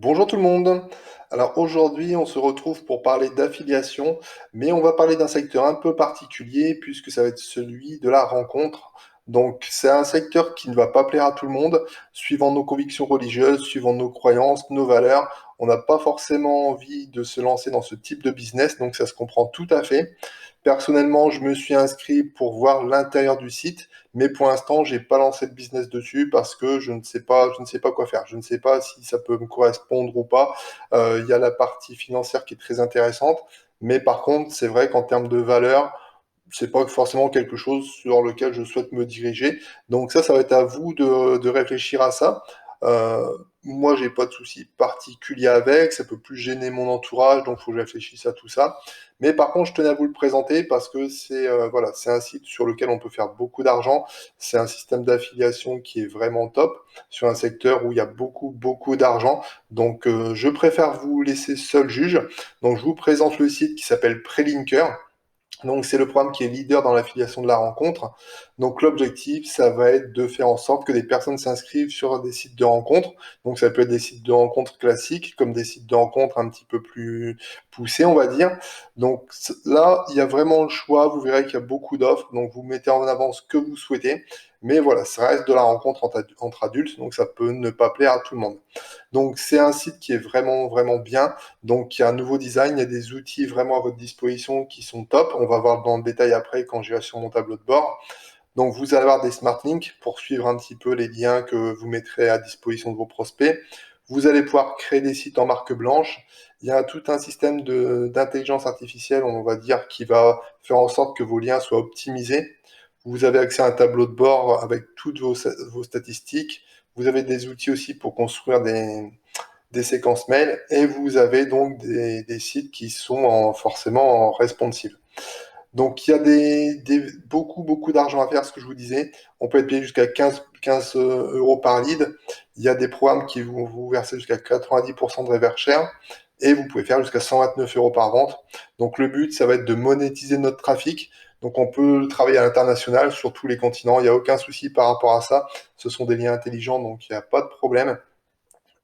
Bonjour tout le monde. Alors aujourd'hui, on se retrouve pour parler d'affiliation, mais on va parler d'un secteur un peu particulier puisque ça va être celui de la rencontre. Donc c'est un secteur qui ne va pas plaire à tout le monde, suivant nos convictions religieuses, suivant nos croyances, nos valeurs. On n'a pas forcément envie de se lancer dans ce type de business, donc ça se comprend tout à fait. Personnellement, je me suis inscrit pour voir l'intérieur du site, mais pour l'instant, j'ai pas lancé de business dessus parce que je ne sais pas quoi faire. Je ne sais pas si ça peut me correspondre ou pas. Il y a la partie financière qui est très intéressante, mais par contre, c'est vrai qu'en termes de valeur, c'est pas forcément quelque chose sur lequel je souhaite me diriger. Donc ça va être à vous de réfléchir à ça. Euh, Moi, j'ai pas de souci particulier avec, ça peut plus gêner mon entourage, donc faut que je réfléchisse à tout ça. Mais par contre, je tenais à vous le présenter parce que c'est voilà, c'est un site sur lequel on peut faire beaucoup d'argent. C'est un système d'affiliation qui est vraiment top sur un secteur où il y a beaucoup d'argent. Donc, je préfère vous laisser seul juge. Donc, je vous présente le site qui s'appelle Prelinker. Donc, c'est le programme qui est leader dans l'affiliation de la rencontre. Donc, l'objectif, ça va être de faire en sorte que des personnes s'inscrivent sur des sites de rencontres. Donc, ça peut être des sites de rencontres classiques, comme des sites de rencontres un petit peu plus poussés, on va dire. Donc, là, il y a vraiment le choix. Vous verrez qu'il y a beaucoup d'offres. Donc, vous mettez en avant ce que vous souhaitez. Mais voilà, ça reste de la rencontre entre adultes. Donc, ça peut ne pas plaire à tout le monde. Donc, c'est un site qui est vraiment bien. Donc, il y a un nouveau design, il y a des outils vraiment à votre disposition qui sont top. On va voir dans le détail après quand j'irai sur mon tableau de bord. Donc, vous allez avoir des smart links pour suivre un petit peu les liens que vous mettrez à disposition de vos prospects. Vous allez pouvoir créer des sites en marque blanche. Il y a tout un système d'intelligence artificielle, on va dire, qui va faire en sorte que vos liens soient optimisés. Vous avez accès à un tableau de bord avec toutes vos statistiques. Vous avez des outils aussi pour construire des séquences mail et vous avez donc des sites qui sont forcément en responsive. Donc il y a beaucoup d'argent à faire, ce que je vous disais. On peut être payé jusqu'à 15 euros par lead. Il y a des programmes qui vont vous verser jusqu'à 90% de reverse share et vous pouvez faire jusqu'à 129 euros par vente. Donc le but, ça va être de monétiser notre trafic. Donc on peut travailler à l'international sur tous les continents. Il n'y a aucun souci par rapport à ça. Ce sont des liens intelligents, donc il n'y a pas de problème.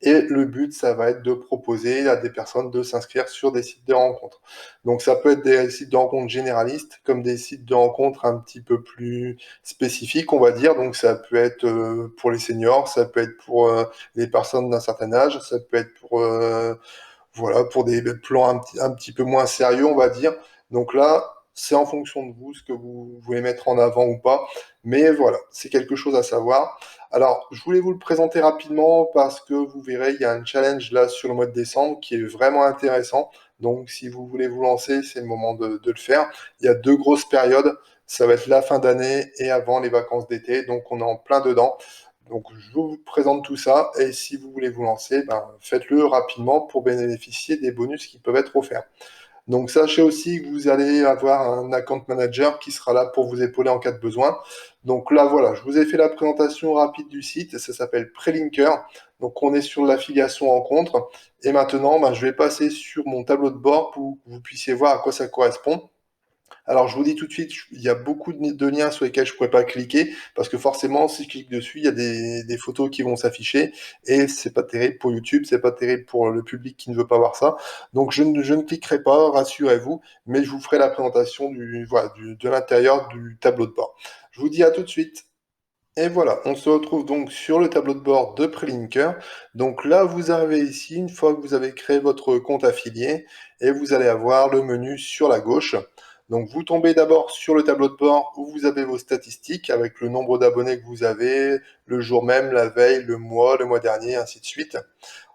Et le but, ça va être de proposer à des personnes de s'inscrire sur des sites de rencontres. Donc ça peut être des sites de rencontres généralistes, comme des sites de rencontres un petit peu plus spécifiques, on va dire. Donc ça peut être pour les seniors, ça peut être pour les personnes d'un certain âge, ça peut être pour voilà, pour des plans un petit peu moins sérieux, on va dire. Donc là, c'est en fonction de vous ce que vous voulez mettre en avant ou pas. Mais voilà, c'est quelque chose à savoir. Alors, je voulais vous le présenter rapidement parce que vous verrez, il y a un challenge là sur le mois de décembre qui est vraiment intéressant. Donc, si vous voulez vous lancer, c'est le moment de le faire. Il y a deux grosses périodes. Ça va être la fin d'année et avant les vacances d'été. Donc, on est en plein dedans. Donc, je vous présente tout ça et si vous voulez vous lancer, ben, faites-le rapidement pour bénéficier des bonus qui peuvent être offerts. Donc, sachez aussi que vous allez avoir un account manager qui sera là pour vous épauler en cas de besoin. Donc là, voilà, je vous ai fait la présentation rapide du site. Ça s'appelle Prelinker. Donc, on est sur l'affiliation rencontre. Et maintenant, ben, je vais passer sur mon tableau de bord pour que vous puissiez voir à quoi ça correspond. Alors, je vous dis tout de suite, il y a beaucoup de liens sur lesquels je ne pourrais pas cliquer parce que forcément, si je clique dessus, il y a des photos qui vont s'afficher et c'est pas terrible pour YouTube, c'est pas terrible pour le public qui ne veut pas voir ça. Donc, je ne cliquerai pas, rassurez-vous, mais je vous ferai la présentation de l'intérieur du tableau de bord. Je vous dis à tout de suite. Et voilà, on se retrouve donc sur le tableau de bord de Prelinker. Donc là, vous arrivez ici, une fois que vous avez créé votre compte affilié, et vous allez avoir le menu sur la gauche. Donc vous tombez d'abord sur le tableau de bord où vous avez vos statistiques avec le nombre d'abonnés que vous avez, le jour même, la veille, le mois dernier, ainsi de suite.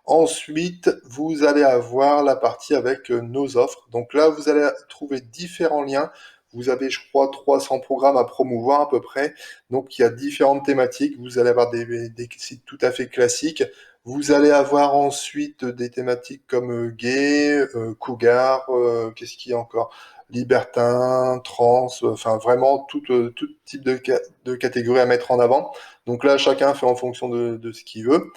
Ensuite, vous allez avoir la partie avec nos offres. Donc là, vous allez trouver différents liens. Vous avez, je crois, 300 programmes à promouvoir à peu près. Donc, il y a différentes thématiques. Vous allez avoir des sites tout à fait classiques. Vous allez avoir ensuite des thématiques comme gay, cougar, qu'est-ce qu'il y a encore? Libertin, trans, enfin vraiment tout type de catégorie à mettre en avant. Donc là, chacun fait en fonction de ce qu'il veut.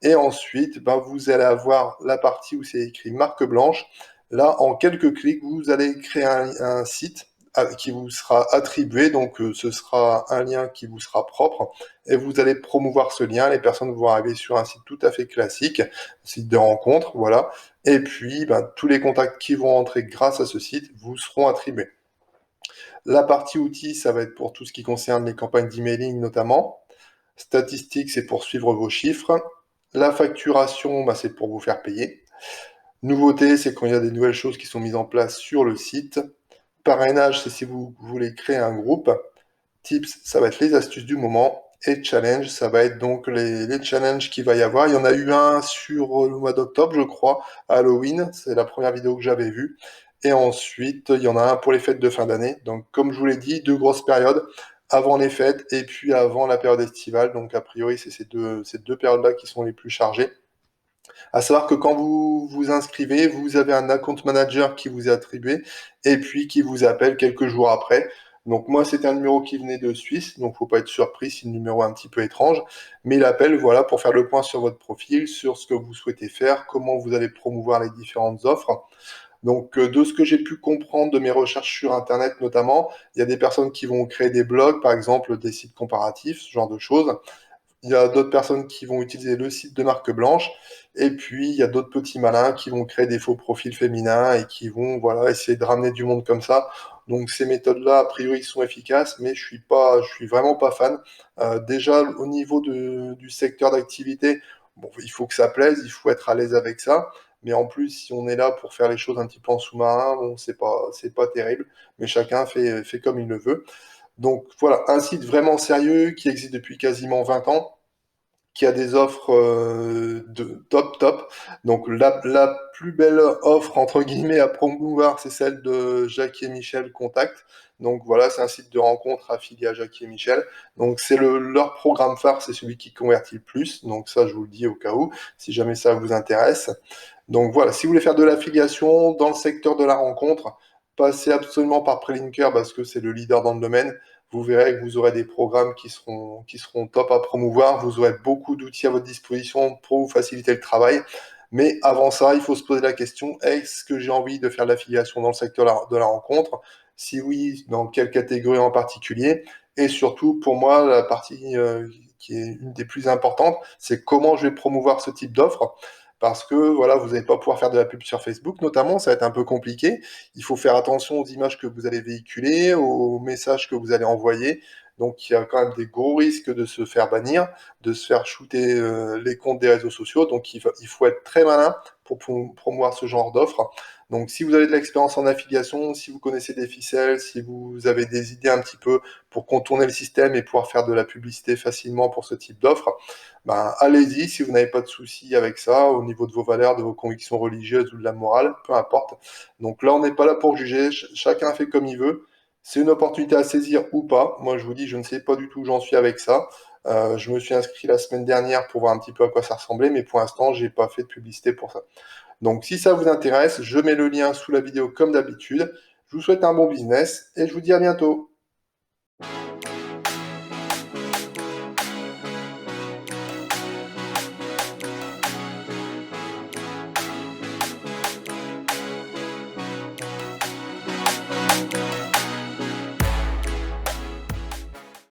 Et ensuite, ben, vous allez avoir la partie où c'est écrit marque blanche. Là, en quelques clics, vous allez créer un site qui vous sera attribué, donc ce sera un lien qui vous sera propre, et vous allez promouvoir ce lien, les personnes vont arriver sur un site tout à fait classique, site de rencontre, voilà, et puis ben, tous les contacts qui vont entrer grâce à ce site vous seront attribués. La partie outils, ça va être pour tout ce qui concerne les campagnes d'emailing notamment. Statistiques, c'est pour suivre vos chiffres. La facturation, bah, c'est pour vous faire payer. Nouveauté, c'est quand il y a des nouvelles choses qui sont mises en place sur le site. Parrainage, c'est si vous voulez créer un groupe. Tips, ça va être les astuces du moment. Et challenge, ça va être donc les challenges qu'il va y avoir. Il y en a eu un sur le mois d'octobre, je crois, à Halloween. C'est la première vidéo que j'avais vue. Et ensuite, il y en a un pour les fêtes de fin d'année. Donc, comme je vous l'ai dit, deux grosses périodes avant les fêtes et puis avant la période estivale. Donc, a priori, c'est ces deux périodes-là qui sont les plus chargées. À savoir que quand vous vous inscrivez, vous avez un account manager qui vous est attribué et puis qui vous appelle quelques jours après. Donc moi, c'était un numéro qui venait de Suisse, donc faut pas être surpris si le numéro est un petit peu étrange. Mais il appelle, voilà, pour faire le point sur votre profil, sur ce que vous souhaitez faire, comment vous allez promouvoir les différentes offres. Donc, de ce que j'ai pu comprendre de mes recherches sur Internet notamment, il y a des personnes qui vont créer des blogs, par exemple des sites comparatifs, ce genre de choses. Il y a d'autres personnes qui vont utiliser le site de marque blanche. Et puis, il y a d'autres petits malins qui vont créer des faux profils féminins et qui vont, voilà, essayer de ramener du monde comme ça. Donc, ces méthodes-là, a priori, sont efficaces, mais je suis vraiment pas fan. Déjà, au niveau du secteur d'activité, bon, il faut que ça plaise, il faut être à l'aise avec ça. Mais en plus, si on est là pour faire les choses un petit peu en sous-marin, bon, c'est pas terrible. Mais chacun fait comme il le veut. Donc voilà, un site vraiment sérieux qui existe depuis quasiment 20 ans, qui a des offres de top. Donc la plus belle offre, entre guillemets, à promouvoir, c'est celle de Jackie et Michel Contact. Donc voilà, c'est un site de rencontre affilié à Jackie et Michel. Donc c'est leur programme phare, c'est celui qui convertit le plus. Donc ça, je vous le dis au cas où, si jamais ça vous intéresse. Donc voilà, si vous voulez faire de l'affiliation dans le secteur de la rencontre, passez absolument par Prelinker parce que c'est le leader dans le domaine. Vous verrez que vous aurez des programmes qui seront top à promouvoir. Vous aurez beaucoup d'outils à votre disposition pour vous faciliter le travail. Mais avant ça, il faut se poser la question, est-ce que j'ai envie de faire de l'affiliation dans le secteur de la rencontre? Si oui, dans quelle catégorie en particulier? Et surtout, pour moi, la partie qui est une des plus importantes, c'est comment je vais promouvoir ce type d'offre. Parce que voilà, vous n'allez pas pouvoir faire de la pub sur Facebook, notamment, ça va être un peu compliqué. Il faut faire attention aux images que vous allez véhiculer, aux messages que vous allez envoyer. Donc il y a quand même des gros risques de se faire bannir, de se faire shooter les comptes des réseaux sociaux. Donc il faut être très malin pour promouvoir ce genre d'offres. Donc si vous avez de l'expérience en affiliation, si vous connaissez des ficelles, si vous avez des idées un petit peu pour contourner le système et pouvoir faire de la publicité facilement pour ce type d'offre, ben, allez-y si vous n'avez pas de soucis avec ça, au niveau de vos valeurs, de vos convictions religieuses ou de la morale, peu importe. Donc là, on n'est pas là pour juger, chacun fait comme il veut. C'est une opportunité à saisir ou pas. Moi, je vous dis, je ne sais pas du tout où j'en suis avec ça. Je me suis inscrit la semaine dernière pour voir un petit peu à quoi ça ressemblait, mais pour l'instant, j'ai pas fait de publicité pour ça. Donc, si ça vous intéresse, je mets le lien sous la vidéo comme d'habitude. Je vous souhaite un bon business et je vous dis à bientôt.